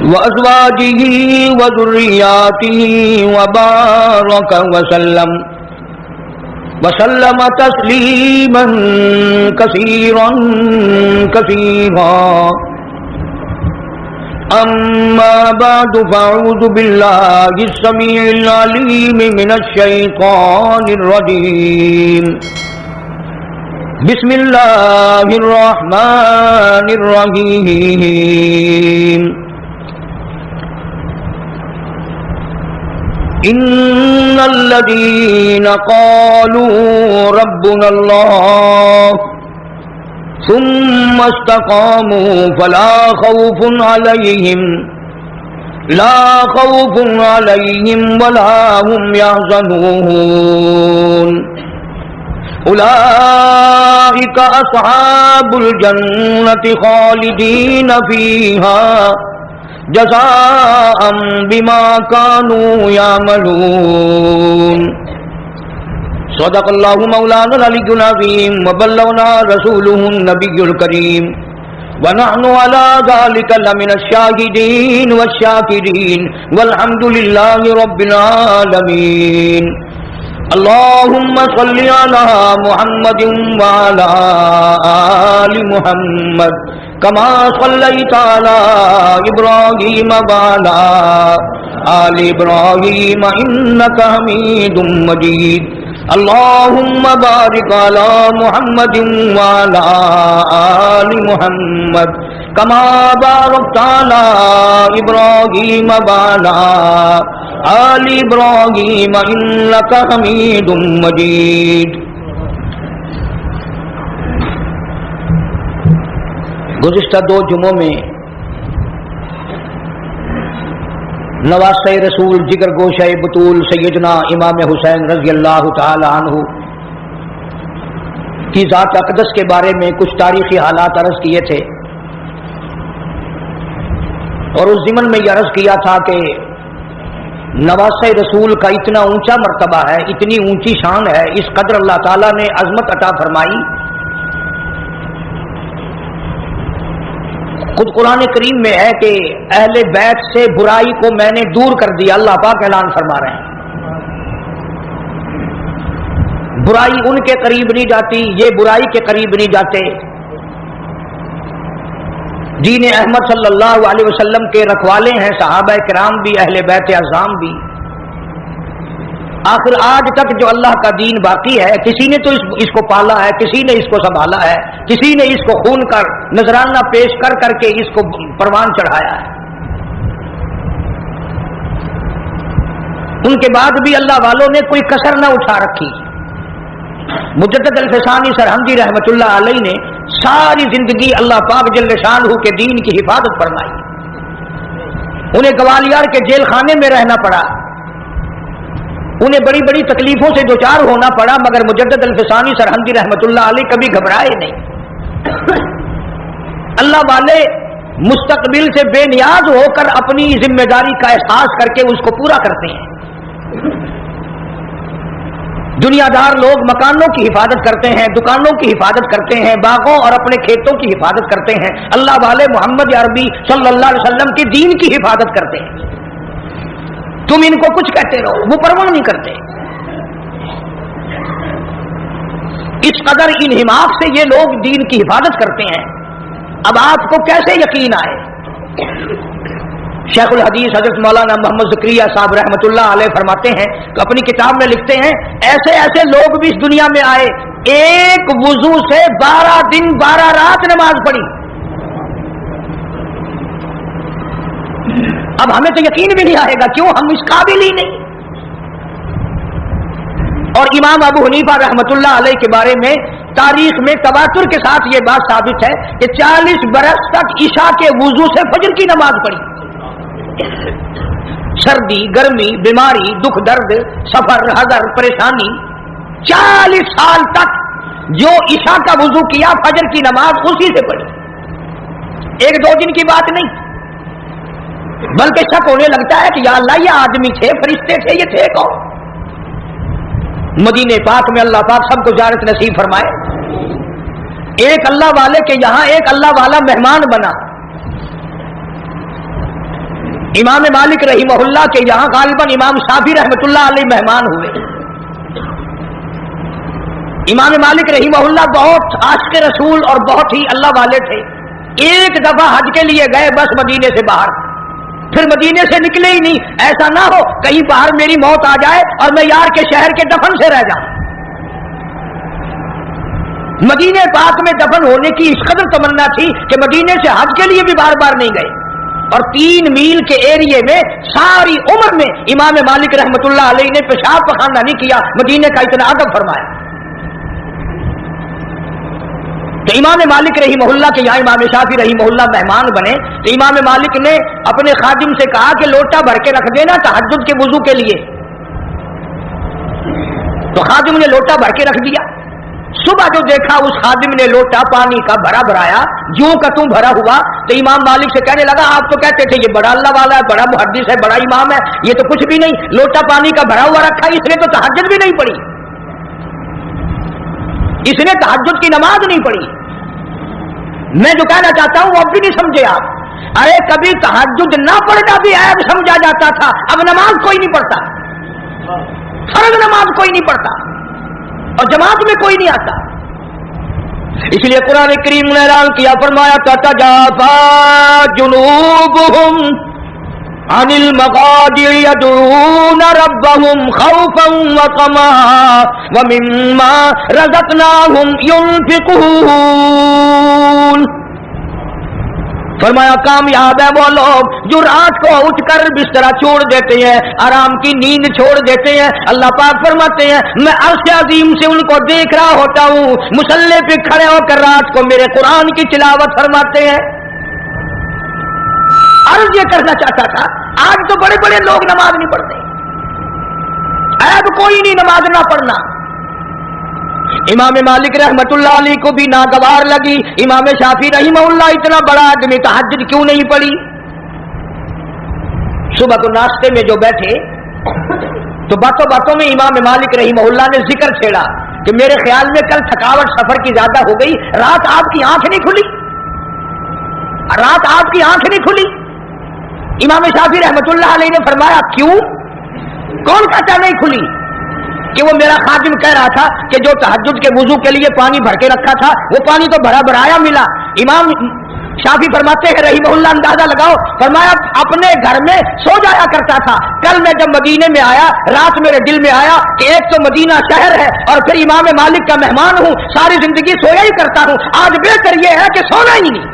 وأزواجه وذرياته وبارك وسلم تسليما كثيرا كثيرا. أما بعد فأعوذ بالله السميع العليم من الشيطان الرجيم. بسم الله الرحمن الرحيم. إن الذين قالوا ربنا الله ثم استقاموا فلا خوف عليهم ولا هم يحزنون. أولئك أصحاب الجنة خالدين فيها جزاء بما كانوا يعملون. صدق الله مولانا العلي العظيم وبلغنا رسوله النبي الكريم ونحن على ذلك لمن الشاهدين والشاكرين والحمد لله رب العالمين. اللهم صل على محمد وعلى آل محمد كما صليت على إبراهيم وعلى آل إبراهيم إنك حميد مجيد. اللهم بارك على محمد وعلى آل محمد كما باركت على إبراهيم وعلى آل إبراهيم إنك حميد مجيد. گزشتہ 2 جمعوں میں نواسہ رسول جگر گوشہ بطول سیدنا امام حسین رضی اللہ تعالی عنہ کی ذات اقدس کے بارے میں کچھ تاریخی حالات عرض کیے تھے، اور اس ضمن میں یہ عرض کیا تھا کہ نواسہ رسول کا اتنا اونچا مرتبہ ہے، اتنی اونچی شان ہے، اس قدر اللہ تعالیٰ نے عظمت عطا فرمائی. خود قرآن کریم میں ہے کہ اہل بیت سے برائی کو میں نے دور کر دیا. اللہ پاک اعلان فرما رہے ہیں برائی ان کے قریب نہیں جاتی، یہ برائی کے قریب نہیں جاتے. دین احمد صلی اللہ علیہ وسلم کے رکھوالے ہیں صحابہ کرام بھی، اہل بیت اعظام بھی. آخر آج تک جو اللہ کا دین باقی ہے، کسی نے تو اس کو پالا ہے، کسی نے اس کو سنبھالا ہے، کسی نے اس کو خون کر نذرانہ پیش کر کر کے اس کو پروان چڑھایا ہے. ان کے بعد بھی اللہ والوں نے کوئی کسر نہ اٹھا رکھی. مجدد الفسانی سرہندی رحمت اللہ علیہ نے ساری زندگی اللہ پاک جل شانہ کے دین کی حفاظت فرمائی. انہیں گوالیار کے جیل خانے میں رہنا پڑا، انہیں بڑی بڑی تکلیفوں سے دوچار ہونا پڑا، مگر مجدد الفسانی سرہندی رحمت اللہ علیہ کبھی گھبرائے نہیں. اللہ والے مستقبل سے بے نیاز ہو کر اپنی ذمہ داری کا احساس کر کے اس کو پورا کرتے ہیں. دنیا دار لوگ مکانوں کی حفاظت کرتے ہیں، دکانوں کی حفاظت کرتے ہیں، باغوں اور اپنے کھیتوں کی حفاظت کرتے ہیں. اللہ والے محمد عربی صلی اللہ علیہ وسلم کے دین کی حفاظت کرتے ہیں. تم ان کو کچھ کہتے رہو، وہ پرواہ نہیں کرتے. اس قدر انہماک سے یہ لوگ دین کی حفاظت کرتے ہیں. اب آپ کو کیسے یقین آئے؟ شیخ الحدیث حضرت مولانا محمد زکریا صاحب رحمۃ اللہ علیہ فرماتے ہیں کہ اپنی کتاب میں لکھتے ہیں ایسے ایسے لوگ بھی اس دنیا میں آئے، ایک وضو سے 12 دن 12 رات نماز پڑھی. اب ہمیں تو یقین بھی نہیں آئے گا، کیوں؟ ہم اس قابل ہی نہیں. اور امام ابو حنیفہ رحمۃ اللہ علیہ کے بارے میں تاریخ میں تواتر کے ساتھ یہ بات ثابت ہے کہ 40 برس تک عشاء کے وضو سے فجر کی نماز پڑھی. سردی، گرمی، بیماری، دکھ درد، سفر، حضر، پریشانی، 40 سال تک جو عشاء کا وضو کیا فجر کی نماز اسی سے پڑھی. 1-2 دن کی بات نہیں، بلکہ شک ہونے لگتا ہے کہ یا اللہ یہ آدمی تھے، فرشتے تھے، یہ تھے کون؟ مدینے پاک میں اللہ پاک سب کو زیارت نصیب فرمائے. ایک اللہ والے کے یہاں ایک اللہ والا مہمان بنا. امام مالک رحمہ کے یہاں غالباً امام شافعی رحمۃ اللہ علیہ مہمان ہوئے. امام مالک رحمہ اللہ بہت عاشق رسول اور بہت ہی اللہ والے تھے. ایک دفعہ حج کے لیے گئے بس مدینے سے باہر، پھر مدینے سے نکلے ہی نہیں. ایسا نہ ہو کہیں باہر میری موت آ جائے اور میں یار کے شہر کے دفن سے رہ جاؤں. مدینے پاک میں دفن ہونے کی اس قدر تمنا تھی کہ مدینے سے حج کے لیے بھی بار بار نہیں گئے. اور 3 میل کے ایریے میں ساری عمر میں امام مالک رحمت اللہ علیہ نے پیشاب پخانہ نہیں کیا. مدینے کا اتنا ادب فرمایا. تو امام مالک رحمہ اللہ کے یہاں امام شافعی رحمہ اللہ مہمان بنے تو امام مالک نے اپنے خادم سے کہا کہ لوٹا بھر کے رکھ دینا تہجد کے وضو کے لیے. تو خادم نے لوٹا بھر کے رکھ دیا. صبح جو دیکھا اس خادم نے لوٹا پانی کا بھرا بھرایا جوں کا توں بھرا ہوا تو امام مالک سے کہنے لگا آپ تو کہتے تھے یہ بڑا اللہ والا ہے، بڑا محدث ہے، بڑا امام ہے، یہ تو کچھ بھی نہیں، لوٹا پانی کا بھرا ہوا رکھا، اس نے تو تہجد بھی نہیں پڑھی، اس نے تہجد کی نماز نہیں پڑھی. میں جو کہنا چاہتا ہوں وہ اب بھی نہیں سمجھے آپ. ارے کبھی تہجد نہ پڑھنا بھی عیب سمجھا جاتا تھا، اب نماز کوئی نہیں پڑھتا، فرض نماز کوئی نہیں پڑھتا اور جماعت میں کوئی نہیں آتا. اس لیے قرآن کریم نے اعلان کیا، فرمایا تتجافا جنوبهم عن المضاجع يدعون ربهم خوفا وطمعا ومما رزقناهم ينفقون. فرمایا کامیاب ہے وہ لوگ جو رات کو اٹھ کر بستر چھوڑ دیتے ہیں، آرام کی نیند چھوڑ دیتے ہیں. اللہ پاک فرماتے ہیں میں عرش عظیم سے ان کو دیکھ رہا ہوتا ہوں مصلی پہ کھڑے ہو کر رات کو میرے قرآن کی تلاوت فرماتے ہیں. عرض یہ کرنا چاہتا تھا آج تو بڑے بڑے لوگ نماز نہیں پڑھتے، عیب کوئی نہیں نماز نہ پڑھنا. امام مالک رحمت اللہ علیہ کو بھی ناگوار لگی. امام شافعی رحمہ اللہ اتنا بڑا آدمی تہجد کیوں نہیں پڑھی؟ صبح کو ناشتے میں جو بیٹھے تو باتوں باتوں میں امام مالک رحمہ اللہ نے ذکر چھیڑا کہ میرے خیال میں کل تھکاوٹ سفر کی زیادہ ہو گئی، رات آپ کی آنکھ نہیں کھلی، رات آپ کی آنکھ نہیں کھلی. امام شافعی رحمت اللہ علیہ نے فرمایا کیوں؟ کون کہتا نہیں کھلی؟ کہ وہ میرا خادم کہہ رہا تھا کہ جو تہجد کے وضو کے لیے پانی بھر کے رکھا تھا وہ پانی تو بھرا بھرایا ملا. امام شافعی فرماتے ہیں رحمہ اللہ اندازہ لگاؤ، فرمایا اپنے گھر میں سو جایا کرتا تھا، کل میں جب مدینے میں آیا رات میرے دل میں آیا کہ ایک تو مدینہ شہر ہے اور پھر امام مالک کا مہمان ہوں، ساری زندگی سویا ہی کرتا ہوں، آج بہتر یہ ہے کہ سونا ہی نہیں.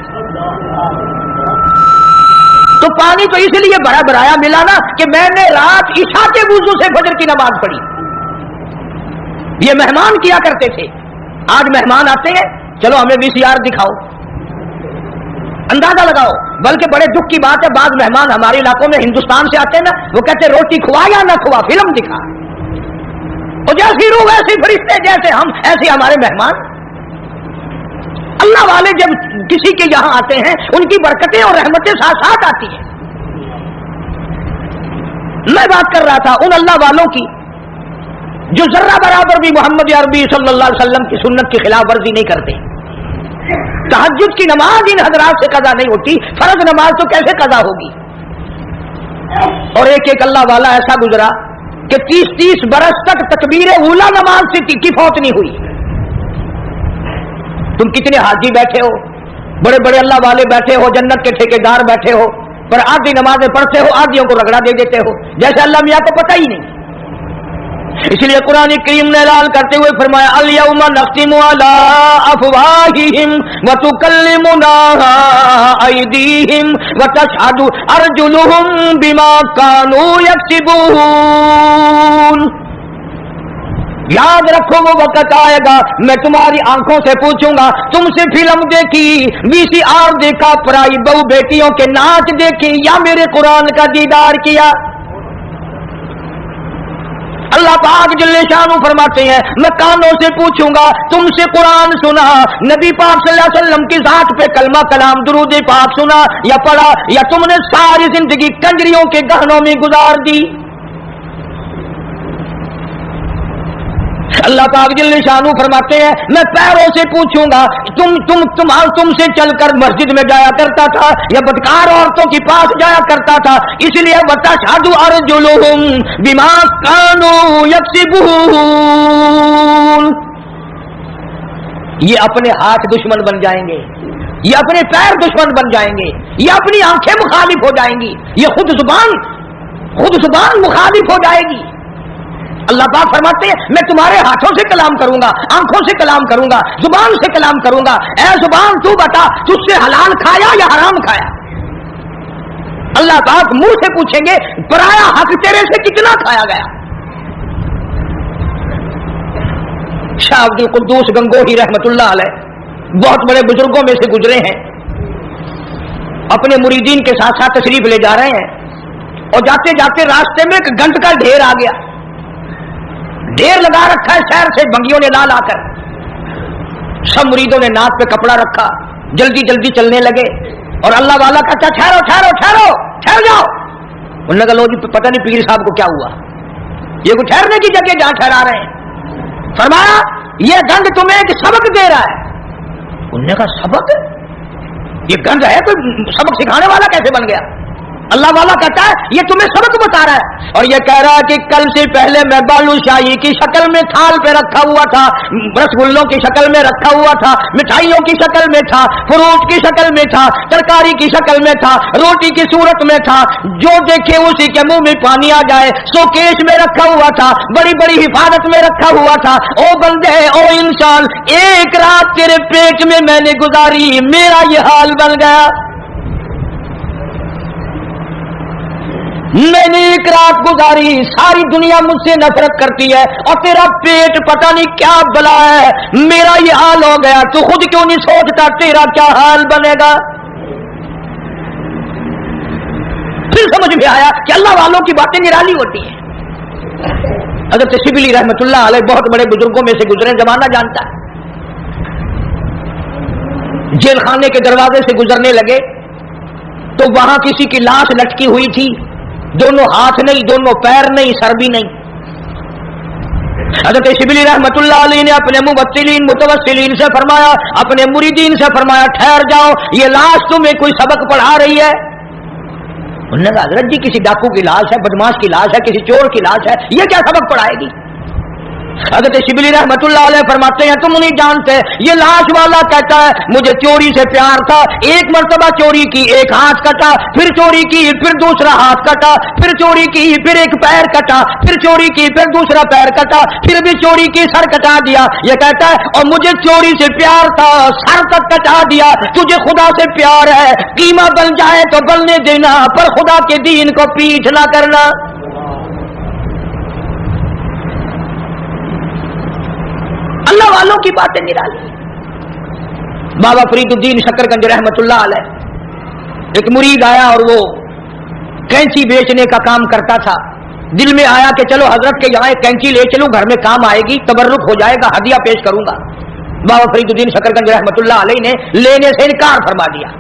تو پانی تو اس لیے بھرا بھرایا ملا نا کہ میں نے رات عشاء کے وضو سے فجر کی نماز پڑھی. یہ مہمان کیا کرتے تھے. آج مہمان آتے ہیں چلو ہمیں VCR دکھاؤ، اندازہ لگاؤ. بلکہ بڑے دکھ کی بات ہے بعض مہمان ہمارے علاقوں میں ہندوستان سے آتے ہیں نا، وہ کہتے ہیں روٹی کھوا یا نہ کھوا، فلم دکھا. اور جیسی روح ویسے فرشتے، جیسے ہم ایسے ہمارے مہمان. اللہ والے جب کسی کے یہاں آتے ہیں ان کی برکتیں اور رحمتیں ساتھ ساتھ آتی ہیں. میں بات کر رہا تھا ان اللہ والوں کی جو ذرہ برابر بھی محمد عربی صلی اللہ علیہ وسلم کی سنت کی خلاف ورزی نہیں کرتے. تہجد کی نماز ان حضرات سے قضا نہیں ہوتی، فرض نماز تو کیسے قضا ہوگی؟ اور ایک ایک اللہ والا ایسا گزرا کہ 30 برس تک تکبیر اولا نماز سے کی فوت نہیں ہوئی. تم کتنے حاجی بیٹھے ہو، بڑے بڑے اللہ والے بیٹھے ہو، جنت کے ٹھیکیدار بیٹھے ہو، پر آدھی نمازیں پڑھتے ہو، آدھیوں کو رگڑا دے دیتے ہو جیسے اللہ میاں کو پتہ ہی نہیں. اس لیے قرآن کریم نے اعلان کرتے ہوئے فرمایا الیوم نختم علی افواہہم وتکلمنا ایدیہم وتشہد ارجلہم بما کانوا یکسبون. یاد رکھو وہ وقت آئے گا میں تمہاری آنکھوں سے پوچھوں گا تم سے فلم دیکھی، VCR دیکھا، پرائی بہو بیٹیوں کے ناچ دیکھی یا میرے قرآن کا دیدار کیا؟ اللہ پاک جل شانہ فرماتے ہیں میں کانوں سے پوچھوں گا تم سے قرآن سنا، نبی پاک صلی اللہ علیہ وسلم کی ذات پہ کلمہ کلام درود پاک سنا یا پڑھا، یا تم نے ساری زندگی کنجریوں کے گہنوں میں گزار دی. اللہ पाक जल्ले शानू फरमाते हैं मैं पैरों से पूछूंगा तुम से चलकर मस्जिद में जाया करता था या बदकार औरतों के पास जाया करता था, इसलिए वतशहदु अर्जुलुहुम बिमा कानू यक्सिबून। ये अपने हाथ दुश्मन बन जाएंगे, ये अपने पैर दुश्मन बन जाएंगे, ये अपनी आंखें मुखालिफ हो जाएंगी, ये खुद जुबान मुखालिफ हो जाएगी। अल्लाह पाक फरमाते हैं मैं तुम्हारे हाथों से कलाम करूंगा, आंखों से कलाम करूंगा, जुबान से कलाम करूंगा। ऐ जुबान तू बता तुझसे हलाल खाया या हराम खाया? अल्लाह पाक मुंह से पूछेंगे पराया हक तेरे से कितना खाया गया। शाह अब्दुल कुद्दूस गंगोही रहमतुल्लाह अलैह बहुत बड़े बुजुर्गों में से गुजरे हैं, अपने मुरीदीन के साथ साथ तशरीफ ले जा रहे हैं और जाते जाते रास्ते में एक गंद का ढेर आ गया। ढेर लगा रखा है शहर से बंगियों ने ला लाकर। सब मुरीदों ने नाक पे कपड़ा रखा, जल्दी जल्दी चलने लगे और अल्लाह वाला कहता ठहरो ठहरो ठहरो ठहर जाओ। उन्होंने कहा लो जी पता नहीं पीर साहब को क्या हुआ, ये कोई ठहरने की जगह जहां ठहरा रहे हैं। फरमाया ये गंद तुम्हें एक सबक दे रहा है। उन्होंने कहा सबक? ये गंद है तो सबक सिखाने वाला कैसे बन गया? अल्लाह वाला कहता है ये तुम्हें सबक बता रहा है और ये कह रहा है कि कल से पहले मैं बालूशाही की शक्ल में थाल पे रखा हुआ था, रसगुल्लों की शक्ल में रखा हुआ था, मिठाइयों की शक्ल में था, फ्रूट की शक्ल में था, तरकारी की शक्ल में था, रोटी की सूरत में था, जो देखे उसी के मुंह में पानी आ जाए। शोकेश में रखा हुआ था, बड़ी बड़ी हिफाजत में रखा हुआ था। ओ बंदे ओ इंसान, एक रात तेरे पेट में मैंने गुजारी, मेरा ये हाल बन गया। मैंने एक रात गुजारी, सारी दुनिया मुझसे नफरत करती है और तेरा पेट पता नहीं क्या बला है, मेरा ये हाल हो गया। तू खुद क्यों नहीं सोचता तेरा क्या हाल बनेगा? फिर समझ में आया कि अल्लाह वालों की बातें निराली होती हैं। हज़रत शिबली रहमतुल्लाह अलैह बहुत बड़े बुजुर्गों में से गुजरे, जमाना जानता है। जेल खाने के दरवाजे से गुजरने लगे तो वहां किसी की लाश लटकी हुई थी, दोनों हाथ नहीं, दोनों पैर नहीं, सर भी नहीं। हज़रत शिबली रहमतुल्लाह अलैह ने अपने मुबत्तिलीन मुतवस्सिलीन से फरमाया, अपने मुरीदीन से फरमाया ठहर जाओ, ये लाश तुम्हें कोई सबक पढ़ा रही है? उन्होंने कहा हज़रत जी किसी डाकू की लाश है, बदमाश की लाश है, किसी चोर की लाश है, ये क्या सबक पढ़ाएगी? हज़रत शिबली रहमतुल्लाह अलैह फरमाते हैं तुम नहीं जानते, ये लाश वाला कहता है मुझे चोरी से प्यार था, एक मर्तबा चोरी की, एक हाथ कटा, फिर चोरी की, फिर दूसरा हाथ कटा, फिर चोरी की, फिर एक पैर कटा, फिर चोरी की, फिर दूसरा पैर कटा, फिर भी चोरी की, सर कटा दिया। ये कहता है और मुझे चोरी से प्यार था, सर तक कटा दिया। तुझे खुदा से प्यार है, कीमा बन जाए तो बनने देना, पर खुदा के दीन को पीठ ना करना। अल्लाह वालों की बातें निराली। बाबा फरीदुद्दीन शकरगंज रहमतुल्लाह अलैह एक मुरीद आया और वो कैंची बेचने का काम करता था। दिल में आया कि चलो हजरत के यहाँ एक कैंची ले चलूं, घर में काम आएगी, तबर्रुक हो जाएगा, हदिया पेश करूंगा। बाबा फरीदुद्दीन शकरगंज रहमतुल्लाह अलैह ने लेने से इनकार फरमा दिया।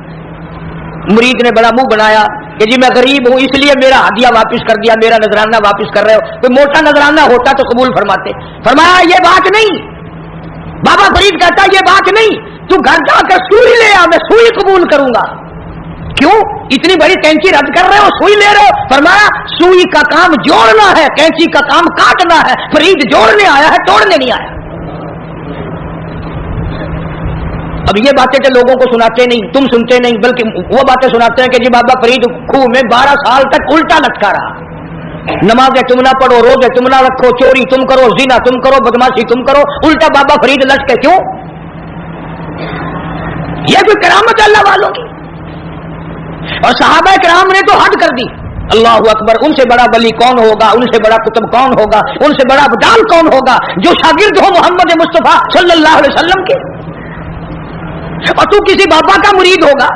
मुरीद ने बड़ा मुंह बनाया कि जी मैं गरीब हूं इसलिए मेरा हदिया वापस कर दिया, मेरा नजराना वापस कर रहे हो। कोई मोटा नजराना होता तो कबूल फरमाते। फरमाया ये बात नहीं। बाबा फरीद कहता ये बात नहीं, तू घर जाकर सुई ले आ, मैं सुई कबूल करूंगा। क्यों इतनी बड़ी कैंची रद्द कर रहे हो, सुई ले रहे हो? फरमाया सुई का काम जोड़ना है, कैंची का काम काटना है। फरीद जोड़ने आया है, तोड़ने नहीं आया। अब ये बातें तो लोगों को सुनाते नहीं, तुम सुनते नहीं, बल्कि वो बातें सुनाते हैं कि जी बाबा फरीद खूह में 12 साल तक उल्टा लटका रहा, नमाज़ें तुम ना पढ़ो, रोजे तुम ना रखो, चोरी तुम करो, ज़िना तुम करो, बदमाशी तुम करो, उल्टा बाबा फरीद लटके। क्यों? ये कोई करामत है अल्लाह वालों की? और सहाबा किराम ने तो हद कर दी। अल्लाहु अकबर, उनसे बड़ा वली कौन होगा, उनसे बड़ा कुतुब कौन होगा, उनसे बड़ा अब्दाल कौन होगा जो शागिर्द हो मोहम्मद मुस्तफा सल्लल्लाहु अलैहि वसल्लम के। और तू किसी बाबा का मुरीद होगा,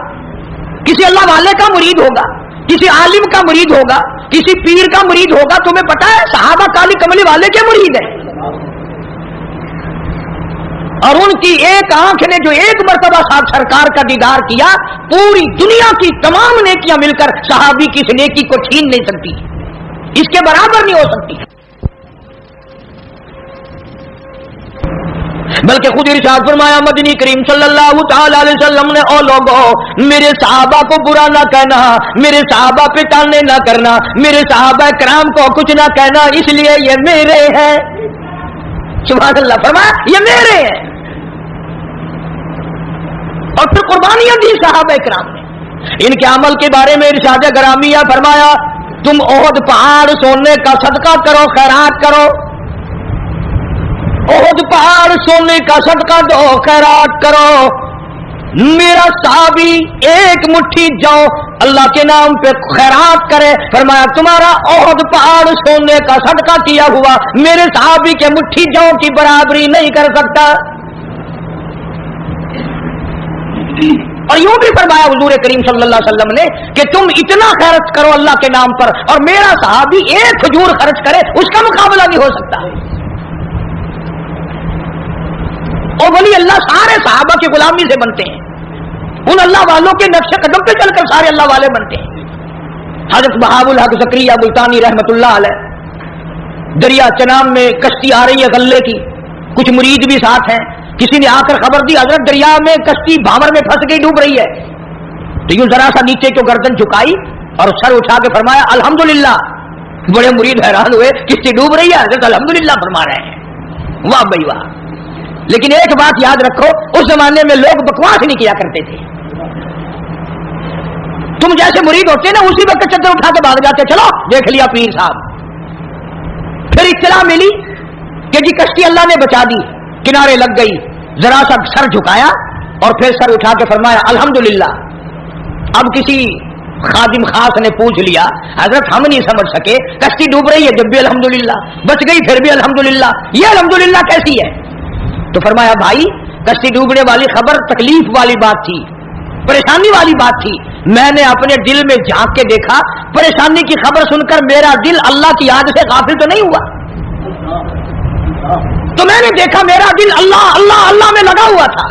किसी अल्लाह वाले का मुरीद होगा, किसी आलिम का मुरीद होगा, किसी पीर का मुरीद होगा। तुम्हें पता है सहाबा काली कमली वाले के मुरीद है, और उनकी एक आंख ने जो एक मर्तबा साहब सरकार का दीदार किया, पूरी दुनिया की तमाम नेकियां मिलकर सहाबी की इस नेकी को छीन नहीं सकती, इसके बराबर नहीं हो सकती। بلکہ خود ارشاد فرمایا مدنی کریم صلی اللہ تعالی علیہ وسلم نے، او لوگوں میرے صحابہ کو برا نہ کہنا، میرے صحابہ پہ تانے نہ کرنا، میرے صحابہ کرام کو کچھ نہ کہنا، اس لیے یہ میرے ہیں۔ سبحان اللہ، فرمایا یہ میرے ہیں، اور پھر قربانیاں دی صحابہ کرام نے۔ ان کے عمل کے بارے میں ارشاد گرامیہ فرمایا تم احد پہاڑ سونے کا صدقہ کرو، خیرات کرو، احد پہاڑ سونے کا صدقہ دو، خیرات کرو، میرا صحابی ایک مٹھی جو اللہ کے نام پہ خیرات کرے، فرمایا تمہارا احد پہاڑ سونے کا صدقہ کیا ہوا میرے صحابی کے مٹھی جو کی برابری نہیں کر سکتا۔ اور یوں بھی فرمایا حضور کریم صلی اللہ علیہ وسلم نے کہ تم اتنا خرچ کرو اللہ کے نام پر، اور میرا صحابی ایک کھجور خرچ کرے اس کا مقابلہ نہیں ہو سکتا۔ اور ولی اللہ سارے صحابہ کی غلامی سے بنتے ہیں، ان اللہ والوں کے نقش قدم پہ چل کر سارے اللہ والے بنتے ہیں۔ حضرت بہاء الحق زکریا ملتانی رحمت اللہ علیہ، دریا چناب میں کشتی آ رہی ہے غلے کی، کچھ مرید بھی ساتھ ہیں، کسی نے آ کر خبر دی حضرت دریا میں کشتی بھاور میں پھنس گئی، ڈوب رہی ہے، تو یوں ذرا سا نیچے کو گردن جھکائی اور سر اٹھا کے فرمایا الحمدللہ۔ بڑے مرید حیران ہوئے، کشتی ڈوب رہی ہے، حضرت الحمدللہ فرما رہے ہیں، واہ بھائی واہ۔ لیکن ایک بات یاد رکھو، اس زمانے میں لوگ بکواس نہیں کیا کرتے تھے۔ تم جیسے مرید ہوتے نا اسی وقت چادر اٹھا کے بھاگ جاتے، چلو دیکھ لیا پیر صاحب۔ پھر اطلاع ملی کہ جی کشتی اللہ نے بچا دی، کنارے لگ گئی، ذرا سا سر جھکایا اور پھر سر اٹھا کے فرمایا الحمدللہ۔ اب کسی خادم خاص نے پوچھ لیا حضرت ہم نہیں سمجھ سکے، کشتی ڈوب رہی ہے جب بھی الحمدللہ، بچ گئی پھر بھی الحمدللہ، یہ الحمدللہ کیسی ہے؟ تو فرمایا بھائی کشتی ڈوبنے والی خبر تکلیف والی بات تھی، پریشانی والی بات تھی، میں نے اپنے دل میں جھانک کے دیکھا، پریشانی کی خبر سن کر میرا دل اللہ کی یاد سے غافل تو نہیں ہوا، تو میں نے دیکھا میرا دل اللہ اللہ اللہ میں لگا ہوا تھا،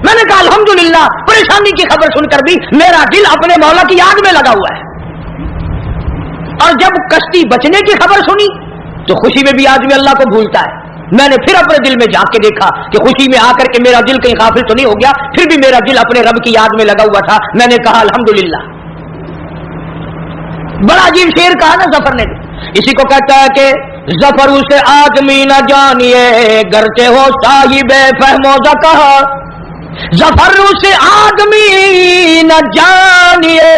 میں نے کہا الحمدللہ پریشانی کی خبر سن کر بھی میرا دل اپنے مولا کی یاد میں لگا ہوا ہے۔ اور جب کشتی بچنے کی خبر سنی تو خوشی میں بھی آدمی اللہ کو بھولتا ہے، میں نے پھر اپنے دل میں جا کے دیکھا کہ خوشی میں آ کر کے میرا دل کہیں غافل تو نہیں ہو گیا، پھر بھی میرا دل اپنے رب کی یاد میں لگا ہوا تھا، میں نے کہا الحمدللہ۔ بڑا عجیب شعر کہا نا ظفر نے، اسی کو کہتا ہے کہ ظفر اسے آدمی نہ جانیے گرچہ ہو صاحب فہم و ذکا، ظفر اسے آدمی نہ جانیے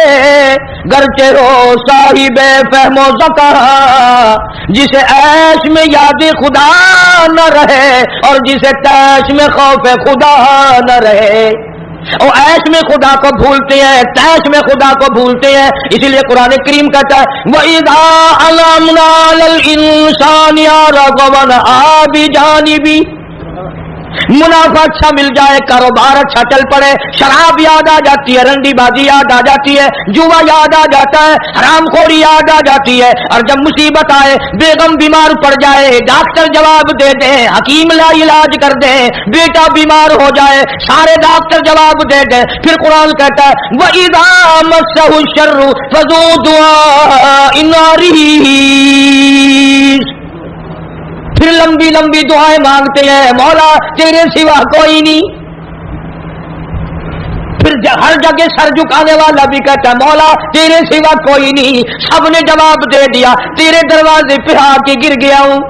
گرچہ ہو صاحب فہم و ذکا، جسے عیش میں یاد خدا نہ رہے اور جسے تیش میں خوف خدا نہ رہے۔ اور عیش میں خدا کو بھولتے ہیں، تیش میں خدا کو بھولتے ہیں، اسی لیے قرآن کریم کہتا ہے وَإِذَا أَنْعَمْنَا عَلَى الْإِنسَانِ أَعْرَضَ وَنَأَىٰ بِجَانِبِهِ، منافع اچھا مل جائے، کاروبار اچھا چل پڑے، شراب یاد آ جاتی ہے، رنڈی بازی یاد آ جاتی ہے، جوا یاد آ جاتا ہے، حرام خوری یاد آ جاتی ہے، اور جب مصیبت آئے، بیگم بیمار پڑ جائے، ڈاکٹر جواب دے دیں، حکیم لا علاج کر دیں، بیٹا بیمار ہو جائے، سارے ڈاکٹر جواب دے دیں، پھر قرآن کہتا ہے وَإِذَا مَسَّهُ الشَّرُّ فَذُو دُعَاءٍ عَرِيضٍ، پھر لمبی لمبی دعائیں مانگتے ہیں، مولا تیرے سوا کوئی نہیں۔ پھر ہر جگہ سر جھکانے والا بھی کہتا ہے مولا تیرے سوا کوئی نہیں، سب نے جواب دے دیا، تیرے دروازے پہ آ کے گر گیا ہوں۔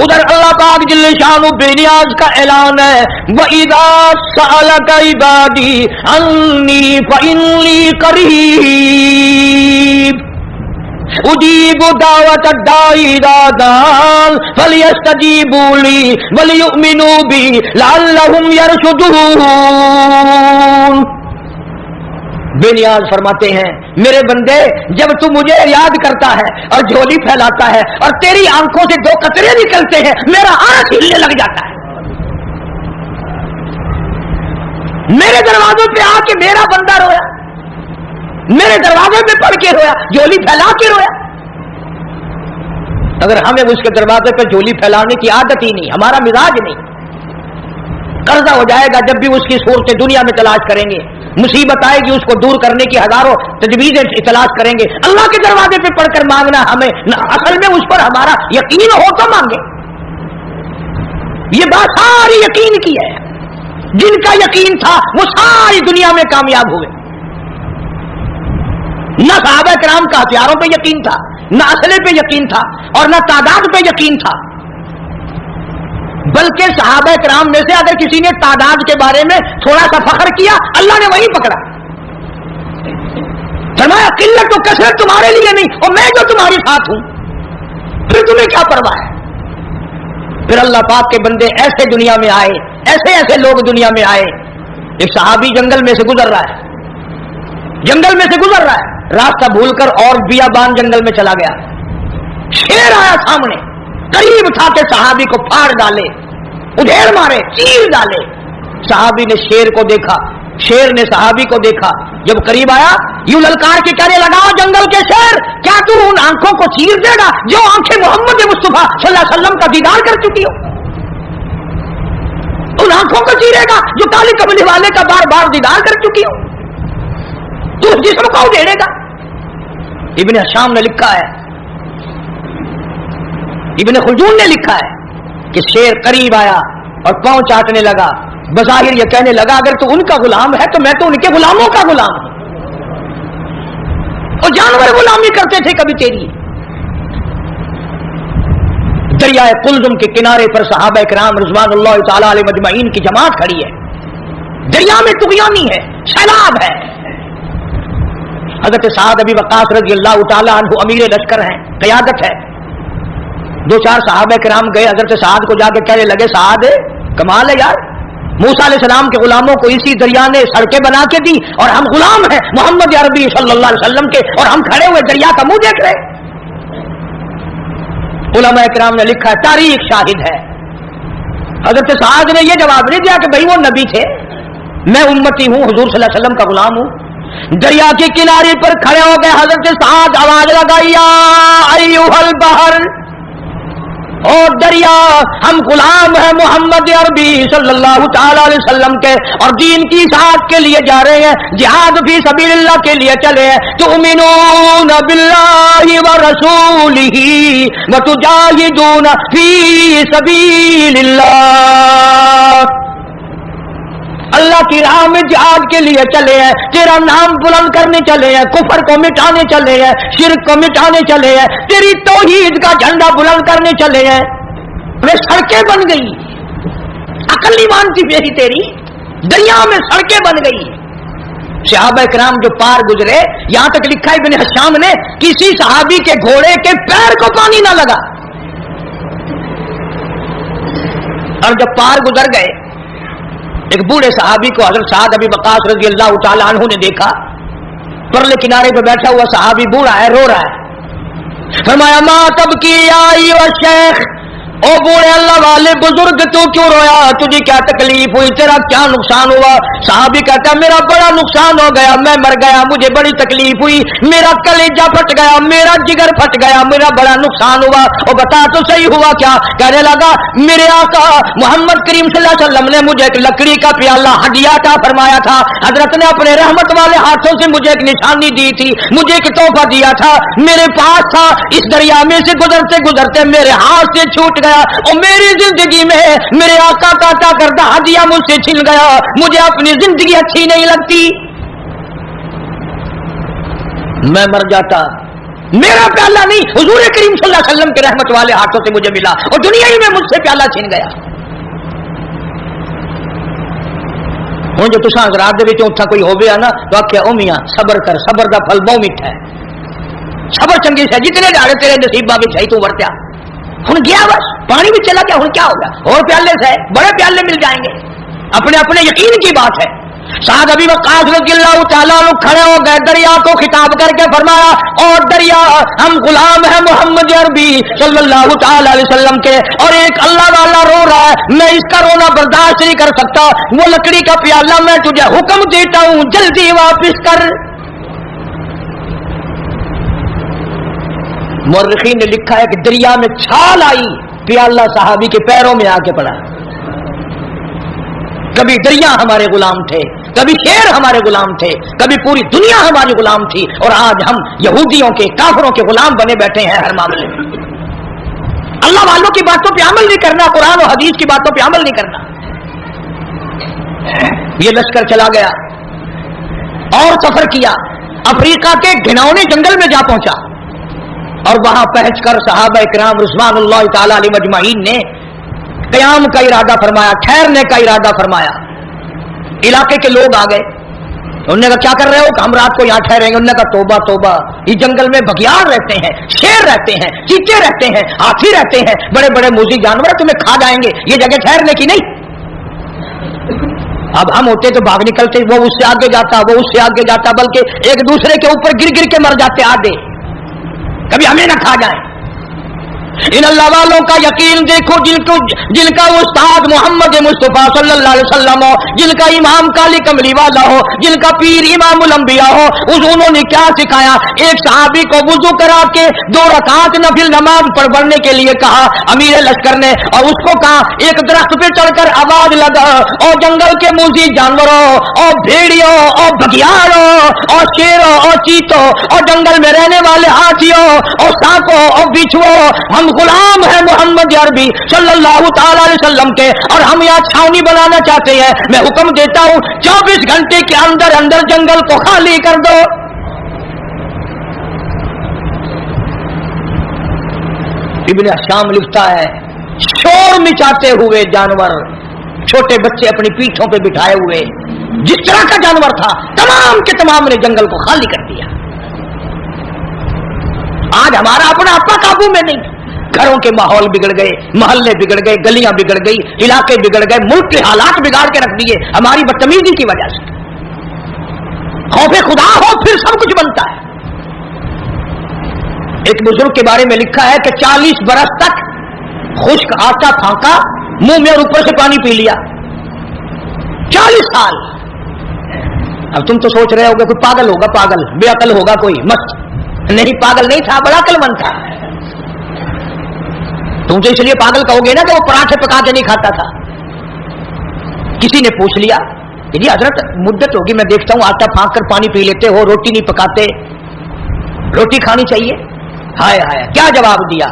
ادھر اللہ پاک جل شانہ بے نیاز کا اعلان ہے وَإِذَا سَأَلَكَ عِبَادِي عَنِّي فَإِنِّي قَرِيبٌ اجیب دعوت الداعی اذا دعان فلیستجیبوا لی ولیؤمنوا بی لعلہم یرشدون۔ بے نیاز فرماتے ہیں میرے بندے جب تو مجھے یاد کرتا ہے اور جھولی پھیلاتا ہے اور تیری آنکھوں سے دو قطرے نکلتے ہیں، میرا آنکھ ہلنے لگ جاتا ہے، میرے دروازوں پہ آ کے میرا بندہ رویا، میرے دروازے پہ پڑھ کے رویا، جھولی پھیلا کے رویا۔ اگر ہمیں اس کے دروازے پہ جھولی پھیلانے کی عادت ہی نہیں، ہمارا مزاج نہیں، قرضہ ہو جائے گا جب بھی اس کی صورت دنیا میں تلاش کریں گے، مصیبت آئے گی اس کو دور کرنے کی ہزاروں تجویزیں تلاش کریں گے، اللہ کے دروازے پہ پڑھ کر مانگنا ہمیں اصل میں اس پر ہمارا یقین ہو تو مانگے۔ یہ بات ساری یقین کی ہے. جن کا یقین تھا وہ ساری دنیا میں کامیاب ہوئے. نہ صحابہ کرام کا ہتھیاروں پہ یقین تھا، نہ اسلحے پہ یقین تھا، اور نہ تعداد پہ یقین تھا. بلکہ صحابہ کرام میں سے اگر کسی نے تعداد کے بارے میں تھوڑا سا فخر کیا، اللہ نے وہی پکڑا. فرمایا قلت و کثرت تمہارے لیے نہیں، اور میں جو تمہارے ساتھ ہوں، پھر تمہیں کیا پرواہ ہے. پھر اللہ پاک کے بندے ایسے دنیا میں آئے، ایسے ایسے لوگ دنیا میں آئے. ایک صحابی جنگل میں سے گزر رہا ہے، جنگل میں سے گزر رہا ہے، راستہ بھول کر اور بیابان جنگل میں چلا گیا. شیر آیا سامنے، قریب تھا کہ صحابی کو پھاڑ ڈالے، ادھیڑ مارے، چیر ڈالے. صحابی نے شیر کو دیکھا، شیر نے صحابی کو دیکھا. جب قریب آیا یوں للکار کے کہنے لگا، جنگل کے شیر، کیا تو ان آنکھوں کو چیر دے گا جو آنکھیں محمد مصطفیٰ صلی اللہ علیہ وسلم کا دیدار کر چکی ہو؟ ان آنکھوں کو چیرے گا جو کالی کملی والے کا بار بار دیدار کر چکی ہو؟ تو اس جسم کو ادھیڑے گا؟ ابن حشام نے لکھا ہے، ابن خلدون نے لکھا ہے کہ شیر قریب آیا اور پاؤں چاٹنے لگا. بظاہر یہ کہنے لگا اگر تو ان کا غلام ہے تو میں تو ان کے غلاموں کا غلام ہوں. اور جانور غلامی کرتے تھے کبھی تیری. دریائے قلزم کے کنارے پر صحابہ کرام رضوان اللہ تعالی علیہ مجمعین کی جماعت کھڑی ہے. دریا میں طغیانی ہے، سیلاب ہے. حضرت سعد ابی وقاص رضی اللہ تعالی عنہ امیر لشکر ہیں، قیادت ہے. دو چار صحابہ کرام گئے حضرت سعد کو جا کے کہنے لگے، سعد کمال ہے یار، موسیٰ علیہ السلام کے غلاموں کو اسی دریا نے سڑکیں بنا کے دی اور ہم غلام ہیں محمد عربی صلی اللہ علیہ وسلم کے، اور ہم کھڑے ہوئے دریا کا منہ دیکھ رہے. علماء کرام نے لکھا ہے، تاریخ شاہد ہے. حضرت سعد نے یہ جواب نہیں دیا کہ بھئی وہ نبی تھے، میں امتی ہوں، حضور صلی اللہ علیہ وسلم کا غلام ہوں. دریا کے کنارے پر کھڑے ہو گئے حضرت سعد، آواز لگائی، یا ایھا البحر، او دریا، ہم غلام ہیں محمد عربی صلی اللہ تعالی علیہ وسلم کے، اور دین کی اطاعت کے لیے جا رہے ہیں، جہاد فی سبیل اللہ کے لیے چلے ہیں. تؤمنون باللہ ورسولہ وتجاہدون فی سبیل اللہ. اللہ کی راہ میں جہاد کے لیے چلے ہیں، تیرا نام بلند کرنے چلے ہیں، کفر کو مٹانے چلے ہیں، شرک کو مٹانے چلے ہیں، تیری توحید کا جھنڈا بلند کرنے چلے ہیں. وہ سڑکیں بن گئی، عقل نہیں مانتی بیٹی تیری، دریا میں سڑکیں بن گئی. صحابہ کرام جو پار گزرے، یہاں تک لکھا ہے ابن حشام نے، کسی صحابی کے گھوڑے کے پیر کو پانی نہ لگا. اور جب پار گزر گئے، ایک بوڑھے صحابی کو حضرت سعد ابی وقاص رضی اللہ تعالی عنہ نے دیکھا، پرلے کنارے پہ بیٹھا ہوا صحابی بوڑھا ہے، رو رہا ہے. فرمایا ما تبکی یا ایھا الشیخ، او بوڑھے اللہ والے بزرگ، تو کیوں رویا؟ تجھے کیا تکلیف ہوئی؟ تیرا کیا نقصان ہوا؟ صحابی کہتا میرا بڑا نقصان ہو گیا، میں مر گیا، مجھے بڑی تکلیف ہوئی، میرا کلیجہ پھٹ گیا، میرا جگر پھٹ گیا، میرا بڑا نقصان ہوا. اور بتا تو صحیح ہوا کیا؟ کہنے لگا میرے آقا محمد کریم صلی اللہ علیہ وسلم نے مجھے ایک لکڑی کا پیالہ ہدیہ عطا فرمایا تھا. حضرت نے اپنے رحمت والے ہاتھوں سے مجھے ایک نشانی دی تھی، مجھے ایک تحفہ دیا تھا، میرے پاس تھا. اس دریا میں سے گزرتے گزرتے میرے ہاتھ سے چھوٹ گیا، اور میری زندگی میں میرے آقا کا عطا کردہ ہدیہ مجھ سے چھن گیا، مجھے اپنی زندگی اچھی نہیں لگتی، میں مر جاتا. میرا پیالہ نہیں، حضور کریم صلی اللہ علیہ وسلم کے رحمت والے ہاتھوں سے مجھے ملا، اور دنیا ہی میں مجھ سے پیالہ چھن گیا. ہوں جو تساں حضرات دے وچوں اتھا کوئی ہووے نا تو آکھیا او میاں صبر کر، صبر دا پھل بہت میٹھا ہے، صبر چنگی سے جتنے جاڑے تیرے نصیبہ وچ ہے تو ورتیا. ہن گیا بس پانی بھی چلا گیا، ہن کیا ہوگا؟ اور پیالے سے بڑے پیالے مل جائیں گے. اپنے اپنے یقین کی بات ہے. سعد ابی وقاص رضی اللہ تعالیٰ عنہ کھڑے ہو گئے، دریا کو خطاب کر کے فرمایا اور دریا، ہم غلام ہیں محمد عربی صلی اللہ تعالی علیہ وسلم کے، اور ایک اللہ والا رو رہا ہے، میں اس کا رونا برداشت نہیں کر سکتا. وہ لکڑی کا پیالہ میں تجھے حکم دیتا ہوں جلدی واپس کر. مورخین نے لکھا ہے کہ دریا میں چھال آئی، پیالہ صحابی کے پیروں میں آ کے پڑا. کبھی دریا ہمارے غلام تھے، کبھی شیر ہمارے غلام تھے، کبھی پوری دنیا ہماری غلام تھی، اور آج ہم یہودیوں کے، کافروں کے غلام بنے بیٹھے ہیں ہر معاملے میں. अल्लाह वालों की बातों पे अमल नहीं करना, कुरान और हदीस की बातों पे अमल नहीं करना। ये लश्कर चला गया और सफर किया, अफ्रीका के घिनौने जंगल में जा पहुंचा और वहां पहुंचकर सहाबा इकराम रुज़वानुल्लाह ताला अलैहि मजमाईन ने क़याम का इरादा फरमाया, ठहरने का इरादा फरमाया। इलाके के लोग आ गए, उन्होंने कहा क्या कर रहे हो? हम रात को यहाँ ठहरेंगे। उन्होंने कहा तौबा तौबा, इस जंगल में बघियार रहते हैं, शेर रहते हैं, चीते रहते हैं, हाथी रहते हैं, बड़े बड़े मूजी जानवर तुम्हें खा जाएंगे, ये जगह ठहरने की नहीं। अब हम होते तो भाग निकलते, वो उससे आगे जाता, वो उससे आगे जाता, बल्कि एक दूसरे के ऊपर गिर गिर के मर जाते आधे, कभी हमें ना खा जाए। इन अल्लाह वालों का यकीन देखो, जिनका उस्ताद मोहम्मद मुस्तफा सल्लल्लाहु अलैहि वसल्लम हो, जिनका इमाम काली कमली वाला हो, जिनका पीर इमामुल अंबिया हो, उन्होंने क्या सिखाया? एक सहाबी को वुजू करा के 2 रकात नफिल नमाज पढ़ने के लिए कहा अमीर लश्कर ने, और उसको कहा एक दरख्त पे चढ़कर आवाज लगा और जंगल के मूजी जानवरों और भेड़ियों और बघियारों और शेरों और चीतों और जंगल में रहने वाले हाथियों और सांपों और बिच्छुओं, हम गुलाम है मोहम्मद अरबी सल्लल्लाहु ताला अलैहि वसल्लम के, और हम यहाँ छावनी बनाना चाहते हैं। मैं हुक्म देता हूँ 24 घंटे के अंदर अंदर जंगल को खाली कर दो। इब्ने शाम लिखता है, शोर मचाते हुए जानवर, छोटे बच्चे अपनी पीठों पे बिठाए हुए, जिस तरह का जानवर था तमाम के तमाम ने जंगल को खाली कर दिया। आज हमारा अपना आपा काबू में नहीं, घरों के माहौल बिगड़ गए, मोहल्ले बिगड़ गए, गलियां बिगड़ गई, इलाके बिगड़ गए, मुल्क के हालात बिगाड़ के रख दिए हमारी बदतमीजी की वजह से। खौफे खुदा हो फिर सब कुछ बनता है। एक बुजुर्ग के बारे में लिखा है कि 40 बरस तक खुश्क आटा फांका, मुंह में और ऊपर से पानी पी लिया, 40 साल। अब तुम तो सोच रहे होगे कोई पागल होगा, पागल बेअकल होगा कोई, मस्त नहीं, पागल नहीं था, बड़ा अकलमंद था। तुम तो इसलिए पागल कहोगे ना कि वो पराठे पका के नहीं खाता था। किसी ने पूछ लिया कि जी हजरत मुद्दत होगी, मैं देखता हूं आटा फांक कर पानी पी लेते हो, रोटी नहीं पकाते, रोटी खानी चाहिए। हाय हाय, क्या जवाब दिया?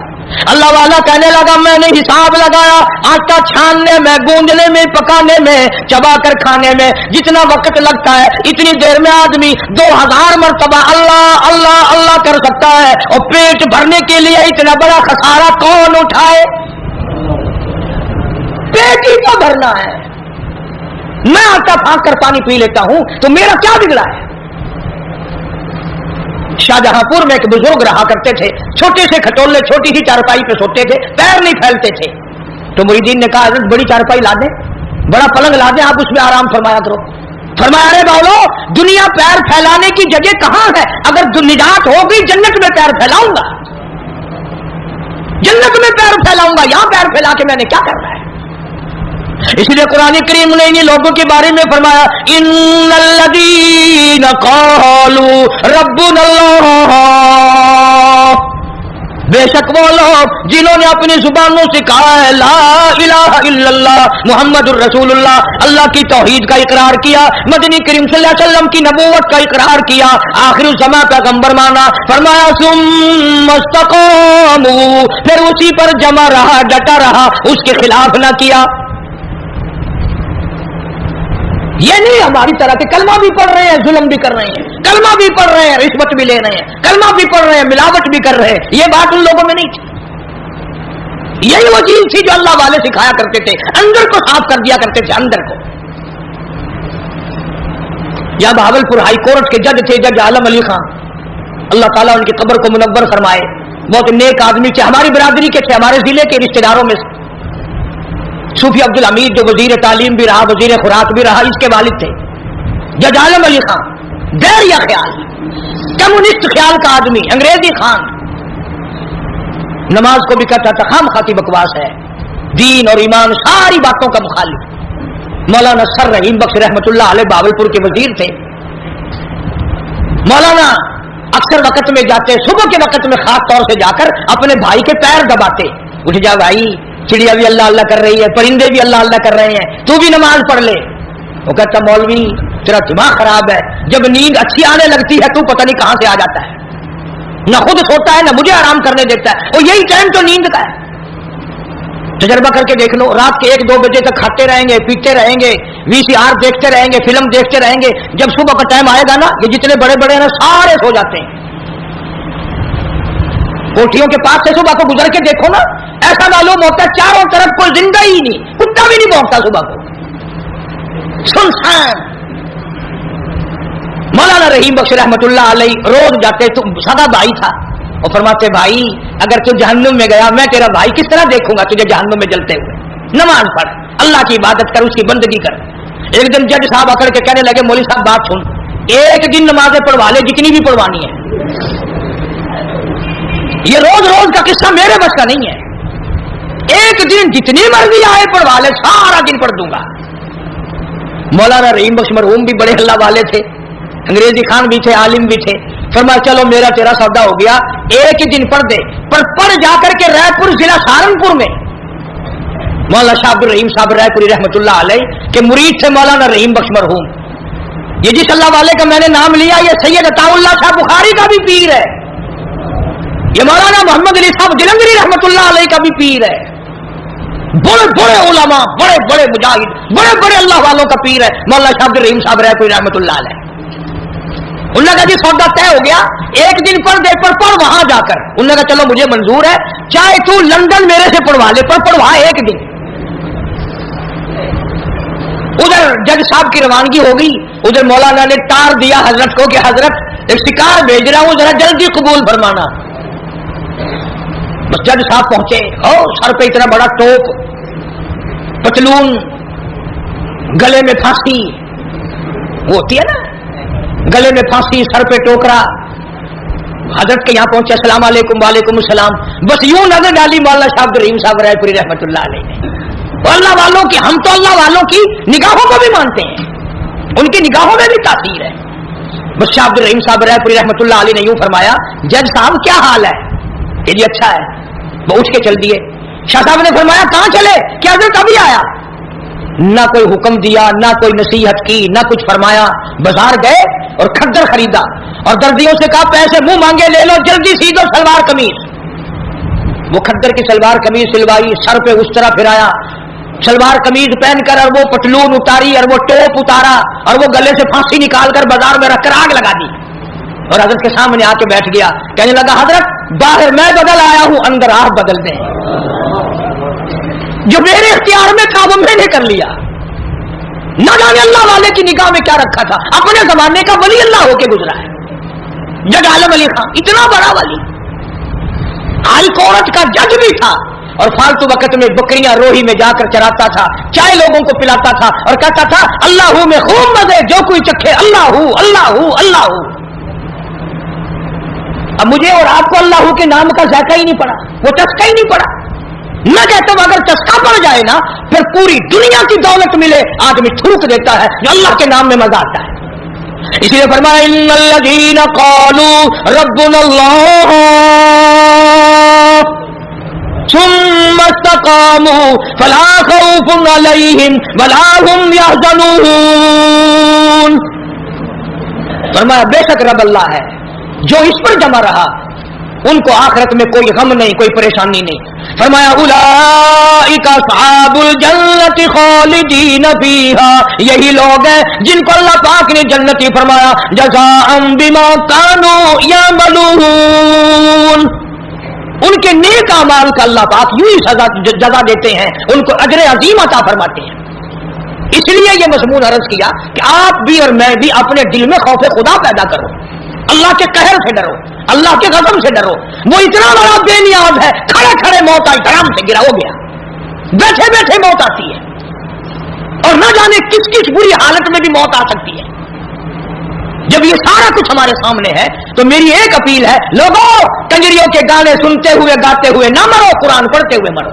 अल्लाह वाला कहने लगा मैंने हिसाब लगाया, आटा छानने में, गूंदने में, पकाने में, चबा कर खाने में जितना वक्त लगता है, इतनी देर में आदमी 2000 मरतबा अल्लाह अल्लाह अल्लाह कर सकता है। और पेट भरने के लिए इतना बड़ा खसारा कौन उठाए? पेट ही तो भरना है। मैं आटा फांक कर पानी पी लेता हूं तो मेरा क्या बिगड़ा है? शाहजहांपुर में एक बुजुर्ग रहा करते थे, छोटे से खटोले, छोटी सी चारपाई पे सोते थे, पैर नहीं फैलते थे। तो मुरीदीन ने कहा बड़ी चारपाई ला दें, बड़ा पलंग ला दें, आप उसमें आराम फरमाया करो। फरमाया अरे बावलो, दुनिया पैर फैलाने की जगह कहां है? अगर निजात हो गई जन्नत में पैर फैलाऊंगा, जन्नत में पैर फैलाऊंगा, यहां पैर फैला के मैंने क्या करना है? इसलिए कुरान करीम ने इन लोगों के बारे में फरमाया इन्नल्लज़ीना क़ालू रब्बुनल्लाह, बेशक वो लोग जिन्होंने अपनी जुबानों से कहा है ला इलाहा इल्लल्लाह मुहम्मदुर रसूलुल्लाह, अल्लाह की तौहीद का इकरार किया, मदनी करीम सल्लल्लाहु अलैहि वसल्लम की नबूवत का इकरार किया, आखिर ज़मां पैगंबर माना, फरमाया सुम्मा इस्तक़ामू, फिर उसी पर जमा रहा, डटा रहा, उसके खिलाफ ना किया। ये नहीं हमारी तरह के कलमा भी पढ़ रहे हैं, जुल्म भी कर रहे हैं, कलमा भी पढ़ रहे हैं, रिश्वत भी ले रहे हैं, कलमा भी पढ़ रहे हैं, मिलावट भी कर रहे हैं। ये बात उन लोगों में नहीं थी। यही वो चीज थी जो अल्लाह वाले सिखाया करते थे, अंदर को साफ कर दिया करते थे, अंदर को। या भावलपुर हाई कोर्ट के जज थे, जज आलम अली खान, अल्लाह ताला उनकी कब्र को मुनव्वर फरमाए, बहुत नेक आदमी थे, हमारी बिरादरी के थे, हमारे जिले के रिश्तेदारों में से। सूफी अब्दुल हमीद जो वजीर तालीम भी रहा, वजीर खुराक भी रहा, इसके वालिद थे। जज आलम अली खान, गैर या ख्याल, कम्युनिस्ट ख्याल का आदमी, अंग्रेजी खान, नमाज को भी कहता था खाम खाती बकवास है, दीन और ईमान सारी बातों का मुखालिफ। मौलाना सर रहीम बख्श रहमतुल्लाह अलैह बावलपुर के वजीर थे। मौलाना अक्सर वक्त में जाते, सुबह के वक्त में खास तौर से जाकर अपने भाई के पैर दबाते, उठ जा भाई, चिड़िया भी अल्लाह अल्लाह कर रही है, परिंदे भी अल्लाह अल्लाह कर रहे हैं, तू भी नमाज पढ़ ले। वो कहता मौलवी तेरा दिमाग खराब है, जब नींद अच्छी आने लगती है तू पता नहीं कहां से आ जाता है, न खुद सोता है न मुझे आराम करने देता है, और यही टाइम तो नींद का है। तजर्बा करके देख लो, रात के 1-2 बजे तक खाते रहेंगे, पीते रहेंगे, VCR देखते रहेंगे, फिल्म देखते रहेंगे। जब सुबह का टाइम आएगा ना, ये जितने बड़े बड़े हैं ना सारे सो जाते हैं। कोठियों के पास से सुबह को गुजर के देखो ना, ऐसा मालूम होता है चारों तरफ कोई जिंदा ही नहीं, कुत्ता भी नहीं भौंकता सुबह को, सुनसान। मौलाना रहीम बख्श रहमतुल्लाह अलैह रोज जाते, तो सगा भाई था, और फरमाते भाई अगर तू जहन्नुम में गया, मैं तेरा भाई किस तरह देखूंगा तुझे जहन्नुम में जलते हुए। नमाज पढ़, अल्लाह की इबादत कर, उसकी बंदगी कर। एक दिन जज साहब आकर के कहने लगे, मौलवी साहब बात सुन, एक दिन नमाजें पढ़वा ले जितनी भी पढ़वानी है, ये रोज रोज का किस्सा मेरे बस का नहीं है, एक दिन जितनी मर्जी आए पढ़वा ले, सारा दिन पढ़ दूंगा। मौलाना रहीम बख्श मरहूम भी बड़े अल्लाह वाले थे, अंग्रेजी खान भी थे, आलिम भी थे। फरमाया चलो मेरा तेरा सौदा हो गया, एक ही दिन पढ़ दे, पर पढ़ जाकर के रायपुर जिला सहारनपुर में मौलाना शाह अब्दुल रहीम साहब रायपुरी रहमतुल्लाह अलैह के मुरीद थे मौलाना रहीम बख्श मरहूम। ये जिस अल्लाह वाले का मैंने नाम लिया, ये सैयद अताउल्लाह शाह बुखारी का भी पीर है, ये मौलाना मोहम्मद अली साहब जलंधरी रहमतुल्लाह अलैह का भी पीर है। बड़े बड़े उलमा, बड़े बड़े मुजाहिद, बड़े बड़े अल्लाह वालों का पीर है मौलाना शाह अब्दुल रहीम साहब रायपुरी रहमतुल्लाह अलैह। उन्होंने कहा जी सौदा तय हो गया, एक दिन पढ़ दे, पर पढ़ वहां जाकर। उन्होंने कहा चलो मुझे मंजूर है, चाहे तू लंदन मेरे से पढ़वा ले, पर पढ़वा एक दिन। उधर जज साहब की रवानगी हो गई, उधर मौलाना ने तार दिया हजरत को कि हजरत एक शिकार भेज रहा हूं, जरा जल्दी कबूल फरमाना। बस जज साहब पहुंचे, सर पे इतना बड़ा टोप, पतलून, गले में फांसी, वो होती है ना, गले में फांसी, सर पे टोकरा। हजरत के यहां पहुंचे, अस्सलाम वालेकुम। वालेकुम सलाम। बस यूं नजर डाली मौलाना शाह अब्दुल रहीम साहब रायपुरी रहमतुल्लाह अलैह ने। अल्लाह वालों की, हम तो अल्लाह वालों की निगाहों को भी मानते हैं, उनकी निगाहों में भी तासीर है। बस शाह अब्दुल रहीम साहब रायपुरी रहमतुल्लाह अलैह ने यूं फरमाया, जज साहब क्या हाल है? ये जी अच्छा है। वो उठ के चल दिए। शाह साहब ने फरमाया कहां चले? क्या हजरत अभी आया? ना कोई हुक्म दिया, ना कोई नसीहत की, ना कुछ फरमाया। बाजार गए और खद्दर खरीदा और दर्जियों से कहा पैसे मुंह मांगे ले लो, जल्दी सी दो सलवार कमीज। वो खद्दर की सलवार कमीज सिलवाई, सर पे उस तरह फिराया, सलवार कमीज पहनकर, और वो पतलून उतारी, और वो टोप उतारा, और वो गले से फांसी निकालकर बाजार में रखकर आग लगा दी और हजरत के सामने आके बैठ गया। कहने लगा हजरत बाहर मैं बदल आया हूं, अंदर आप बदल दें। जो मेरे इख्तियार में था वो मैंने कर लिया। न जाने अल्लाह वाले की निगाह में क्या रखा था, अपने जमाने का वली अल्लाह होके गुजरा है। जज आलम अली खान इतना बड़ा वली, हाई कोर्ट का जज भी था, और फालतू वक्त में बकरियां रोही में जाकर चराता था, चाय लोगों को पिलाता था, और कहता था अल्लाह में खूब मजे, जो कोई चखे अल्लाह अल्लाह अल्लाह। अब मुझे और आपको अल्लाह के नाम का जायका ही नहीं पड़ा, वो चस्का ही नहीं पड़ा। मैं कहता हूं अगर चस्का पड़ जाए ना, फिर पूरी दुनिया की दौलत मिले आदमी थूक देता है, जो अल्लाह के नाम में मजा आता है। इसलिए फरमाया इन्नल्लज़ीना क़ालू रब्बुनल्लाह सुम्मा इस्तक़ामू फला खौफुन अलैहिम वला हुम यहज़नून। फरमाया बेशक रब अल्लाह है, जो इस पर जमा रहा उनको आखिरत में कोई गम नहीं, कोई परेशानी नहीं। फरमाया उलाइका अस्हाबुल जन्नति खालिदीन फीहा, यही लोग हैं जिनको अल्लाह पाक ने जन्नती फरमाया, जज़ाअम बिमा कानू यअमलून। उनके नेक अमाल का अल्लाह पाक यूं ही जज़ा देते हैं, उनको अजर अजीम अता फरमाते हैं। इसलिए ये मज़मून अर्ज किया कि आप भी और मैं भी अपने दिल में खौफ खुदा पैदा करो, अल्लाह के कहर से डरो, अल्लाह के गज़ब से डरो। वो इतना बड़ा बेनियाज है, खड़े खड़े मौत आई धड़ाम से गिरा हो गया, बैठे बैठे मौत आती है, और न जाने किस किस बुरी हालत में भी मौत आ सकती है। जब ये सारा कुछ हमारे सामने है तो मेरी एक अपील है, लोगों कंजरियों के गाने सुनते हुए गाते हुए ना मरो, कुरान पढ़ते हुए मरो,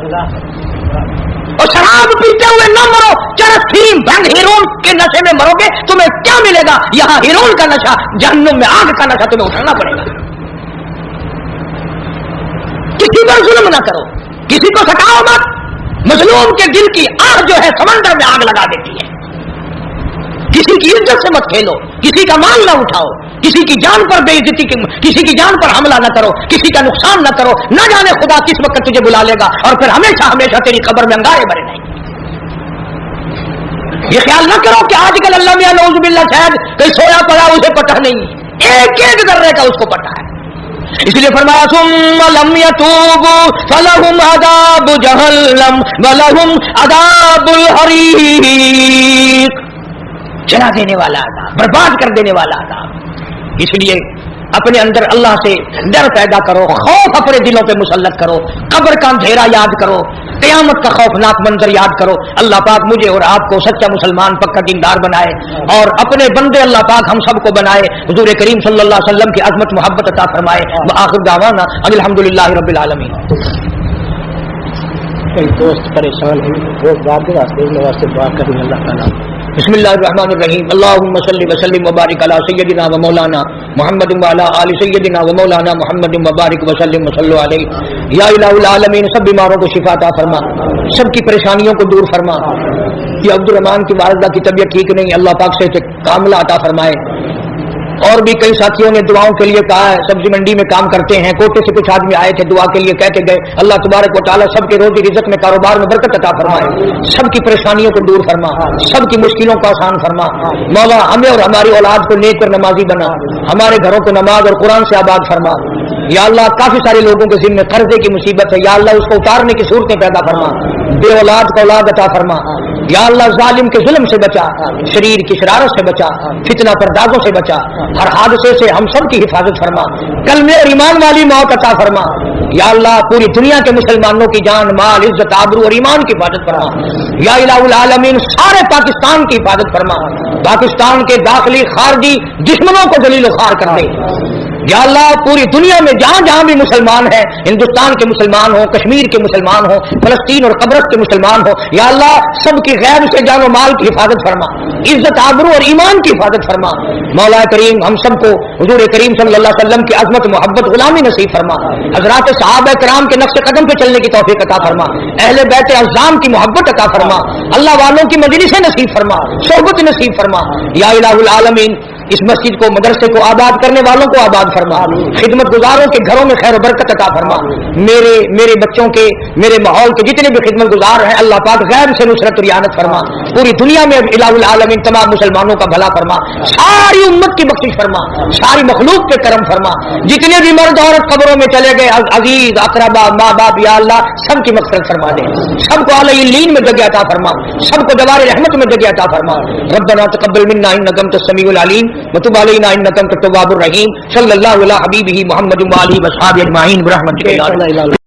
और शराब पीते हुए न मरो, चरस फीम भंग हीरोन के नशे में मरोगे तुम्हें क्या मिलेगा? यहां हीरोन का नशा, जहन्नुम में आग का नशा तुम्हें उठाना पड़ेगा। किसी पर जुल्म ना करो, किसी को सताओ मत। मजलूम के दिल की आग जो है समंदर में आग लगा देती है। किसी की इज्जत से मत खेलो, किसी का माल ना उठाओ, किसी की जान पर बेइज्जती, किसी की जान पर हमला न करो, किसी का नुकसान न करो। न जाने खुदा किस वक्त तुझे बुला लेगा और फिर हमेशा हमेशा तेरी खबर में अंगारे भरे नहीं। ये ख्याल न करो कि आजकल अल्लाह मियां नौजुबिल्लाह शायद कहीं सोया पड़ा उसे पता नहीं, एक एक दर्रे का उसको पता है। इसलिए फरमाया सुम्मा लम यतूबू फलहुम अदाबु जहन्नम वलहुम अदाबुल हरीक, जला देने वाला अदाब, बर्बाद कर देने वाला अदाब। इसलिए अपने अंदर अल्लाह से डर पैदा करो, खौफ अपने दिलों पे मुसल्लत करो, कब्र का अंधेरा याद करो, क़यामत का खौफनाक मंजर याद करो। अल्लाह पाक मुझे और आपको सच्चा मुसलमान पक्का दीनदार बनाए और अपने बंदे अल्लाह पाक हम सबको बनाए, हुजूर करीम सल्लल्लाहु अलैहि वसल्लम की अज़मत मोहब्बत अता फरमाए। व आखिर दावाना अल्हम्दुलिल्लाहि रब्बिल आलमीन। कई दोस्त परेशान हैं, रोजगार के वास्ते दुआ करें अल्लाह ताला। बिस्मिल्लाहिर्रहमानिर्रहीम। अल्लाहुम्मा सल्लि व सल्लिम व बारिक अला सय्यदिना व मौलाना मुहम्मद व अला आलि सय्यदिना व मौलाना मुहम्मद व बारिक व सल्लिम व सल्लु अलैहि। या इलाहुल आलमीन, सब बीमारों को शिफा अता फरमा, सबकी परेशानियों को दूर फरमा। ये अब्दुल रहमान की वालिदा की तबीयत ठीक नहीं, अल्लाह पाक से कामला अता फरमाए। और भी कई साथियों ने दुआओं के लिए कहा है, सब्जी मंडी में काम करते हैं, कोटे से कुछ आदमी आए थे दुआ के लिए, कह के गए। अल्लाह तबारक व तआला सबके रोजी रिज़्क़ में, कारोबार में बरकत अता फरमाए, सबकी परेशानियों को दूर फरमा, सबकी मुश्किलों को आसान फरमा। मौला हमें और हमारी औलाद को नेक और नमाजी बना, हमारे घरों को नमाज और कुरान से आबाद फरमा। या अल्लाह काफी सारे लोगों के जिम्मे कर्जे की मुसीबत है, या अल्लाह उसको उतारने की सूरतें पैदा फरमा, बे औलाद को औलाद अता फरमा। या अल्लाह जालिम के जुल्म से बचा, शरीर की शरारत से बचा, फितना पर्दाजों से बचा, हर हादसे से हम सब की हिफाजत फरमा, कलमे और ईमान वाली मौत अता फरमा। या अल्लाह पूरी दुनिया के मुसलमानों की जान, माल, इज्जत, आबरू और ईमान की हिफाजत फरमा। या इलाहुल आलमीन, सारे पाकिस्तान की हिफाजत फरमा, पाकिस्तान के दाखिली खारजी दुश्मनों को जलील खार कर दे। या अल्लाह पूरी दुनिया में जहां जहां भी मुसलमान हैं, हिंदुस्तान के मुसलमान हो, कश्मीर के मुसलमान हो, फलस्तीन और कब्रस के मुसलमान हो, या अल्लाह सबकी गैर से जान माल की हिफाजत फरमा, इज्जत, आबरू और ईमान की हिफाजत फरमा। मौला करीम हम सबको हुजूर करीम सल्लल्लाहु अलैहि वसल्लम की अज़मत, मोहब्बत, गुलामी नसीब फरमा। हज़रात सहाबा किराम के नक्श कदम पे चलने की तौफीक अता फरमा। अहले बैत अज़्ज़ाम की मोहब्बत अता फरमा। अल्लाह वालों की मजलिसें नसीब फरमा, सोहबत नसीब फरमा। या इलाहुल आलमीन, इस मस्जिद को, मदरसे को आबाद करने वालों को आबाद फरमा, खिदमत गुजारों के घरों में खैर बरकत अता फरमा। मेरे बच्चों के, मेरे माहौल के जितने भी खिदमत गुजार हैं, अल्लाह पाक गैर से नुसरत और यानत फरमा। पूरी दुनिया में इलाहुल आलमीन तमाम मुसलमानों का भला फरमा, सारी उम्मत की बख्शिश फरमा, सारी मखलूक पे करम फरमा। जितने भी मर्द औरत कब्रों में चले गए, अजीज, अकरबा, माँ बाप, या अल्लाह सबकी मग़फ़िरत फरमा दे, सबको अल-इल्लीन में जगह अता फरमा, सबको दवार रहमत में जगह अता फरमा। रब्बना तक़ब्बल मिन्ना इन्नका अंतस समीउल अलीम व तुब अलैना इन्नका अंतत तव्वाबुर रहीम। सल्लल्लाहु अला हबीबिही मुहम्मद व आलिहि व अस्हाबिहि अजमाइन बिरहमतिका।